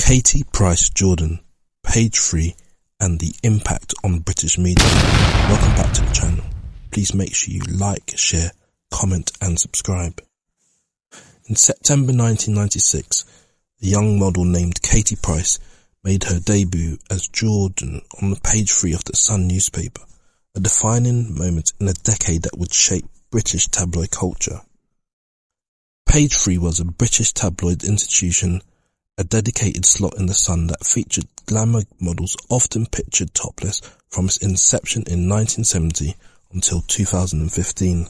Katie Price Jordan, Page 3, and the impact on British media. Welcome back to the channel. Please make sure you like, share, comment and subscribe. In September 1996, a young model named Katie Price made her debut as Jordan on the Page 3 of the Sun newspaper, a defining moment in a decade that would shape British tabloid culture. Page 3 was a British tabloid institution, a dedicated slot in the Sun that featured glamour models often pictured topless from its inception in 1970 until 2015.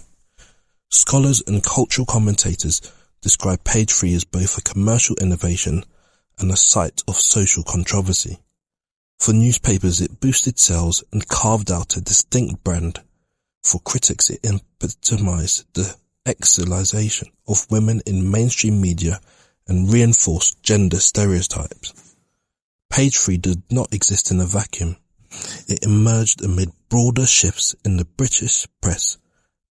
Scholars and cultural commentators describe Page 3 as both a commercial innovation and a site of social controversy. For newspapers, it boosted sales and carved out a distinct brand. For critics, it epitomized the sexualization of women in mainstream media and reinforced gender stereotypes. Page 3 did not exist in a vacuum. It emerged amid broader shifts in the British press,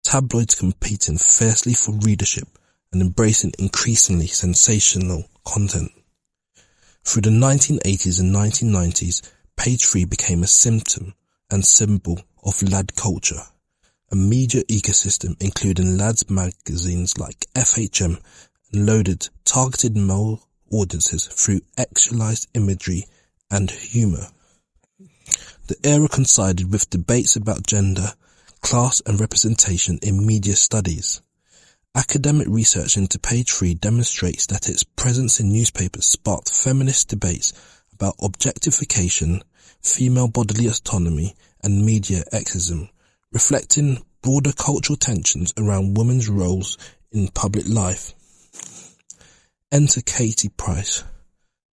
tabloids competing fiercely for readership and embracing increasingly sensational content. Through the 1980s and 1990s, Page 3 became a symptom and symbol of lad culture, a media ecosystem including lads magazines like FHM and loaded targeted male audiences through sexualized imagery and humour. The era coincided with debates about gender, class and representation in media studies. Academic research into Page 3 demonstrates that its presence in newspapers sparked feminist debates about objectification, female bodily autonomy and media sexism, reflecting broader cultural tensions around women's roles in public life. Enter Katie Price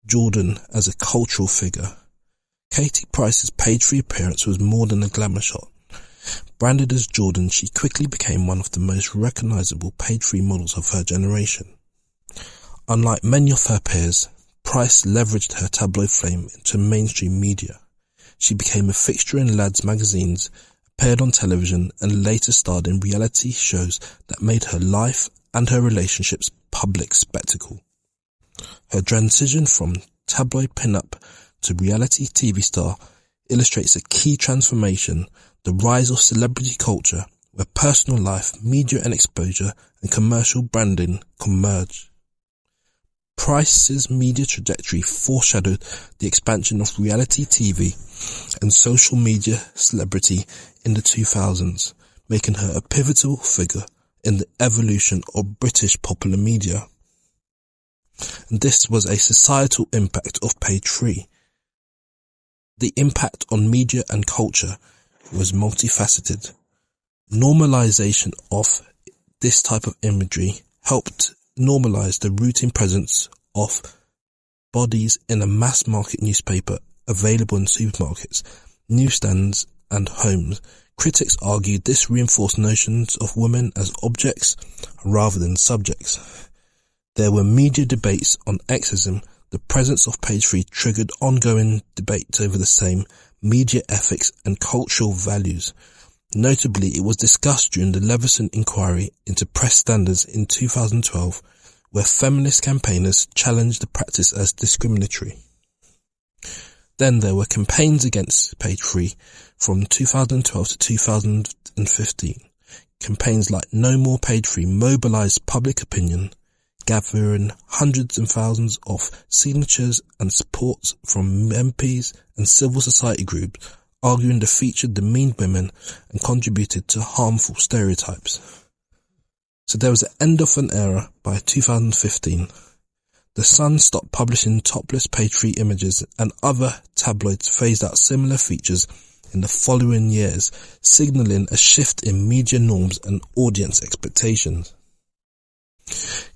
Jordan as a cultural figure. Katie Price's Page 3 appearance was more than a glamour shot. Branded as Jordan, she quickly became one of the most recognizable Page 3 models of her generation. Unlike many of her peers, Price leveraged her tabloid fame into mainstream media. She became a fixture in lads magazines, appeared on television, and later starred in reality shows that made her life and her relationships public spectacle. Her transition from tabloid pin-up to reality TV star illustrates a key transformation, the rise of celebrity culture, where personal life, media and exposure, and commercial branding converge. Price's media trajectory foreshadowed the expansion of reality TV and social media celebrity in the 2000s, making her a pivotal figure in the evolution of British popular media. And this was a societal impact of Page 3. The impact on media and culture was multifaceted. Normalization of this type of imagery helped normalize the routine presence of bodies in a mass market newspaper available in supermarkets, newsstands and homes. Critics argued this reinforced notions of women as objects rather than subjects. There were media debates on sexism. The presence of Page 3 triggered ongoing debates over the same media ethics and cultural values. Notably, it was discussed during the Leveson inquiry into press standards in 2012, where feminist campaigners challenged the practice as discriminatory. Then there were campaigns against Page 3 from 2012 to 2015. Campaigns like No More Page 3 mobilized public opinion, gathering hundreds and thousands of signatures and support from MPs and civil society groups, arguing the feature demeaned women and contributed to harmful stereotypes. So there was the end of an era by 2015. The Sun stopped publishing topless Page 3 images, and other tabloids phased out similar features in the following years, signalling a shift in media norms and audience expectations.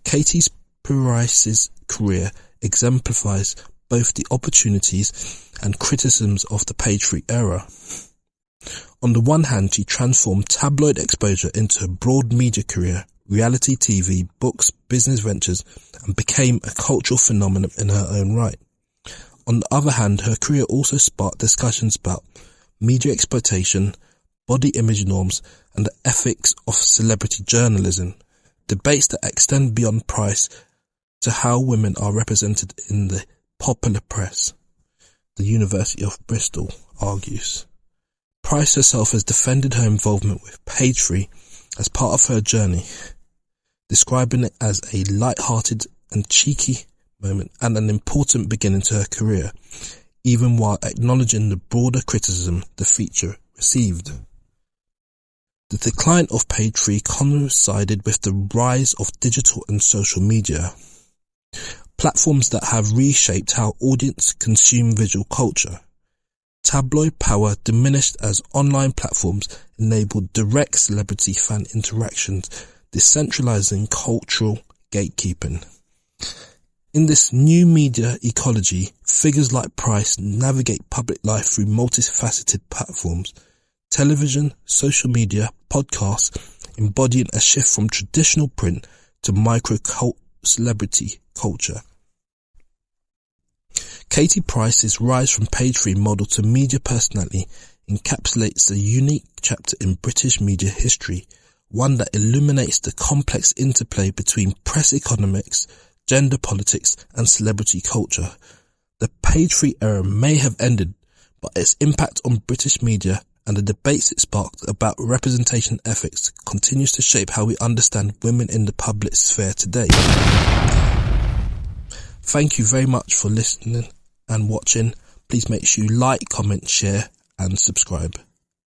Katie Price's career exemplifies both the opportunities and criticisms of the Page 3 era. On the one hand, she transformed tabloid exposure into a broad media career, reality TV, books, business ventures, and became a cultural phenomenon in her own right. On the other hand, her career also sparked discussions about media exploitation, body image norms, and the ethics of celebrity journalism, debates that extend beyond Price to how women are represented in the popular press. The University of Bristol argues. Price herself has defended her involvement with Page 3 as part of her journey, describing it as a light-hearted and cheeky moment and an important beginning to her career, even while acknowledging the broader criticism the feature received. The decline of Page 3 coincided with the rise of digital and social media, platforms that have reshaped how audiences consume visual culture. Tabloid power diminished as online platforms enabled direct celebrity fan interactions, decentralizing cultural gatekeeping. In this new media ecology, figures like Price navigate public life through multifaceted platforms, television, social media, podcasts, embodying a shift from traditional print to micro-celebrity culture. Katie Price's rise from Page 3 model to media personality encapsulates a unique chapter in British media history, one that illuminates the complex interplay between press economics, gender politics, and celebrity culture. The Page 3 era may have ended, but its impact on British media and the debates it sparked about representation ethics continues to shape how we understand women in the public sphere today. Thank you very much for listening and watching. Please make sure you like, comment, share and subscribe.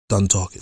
Done talking.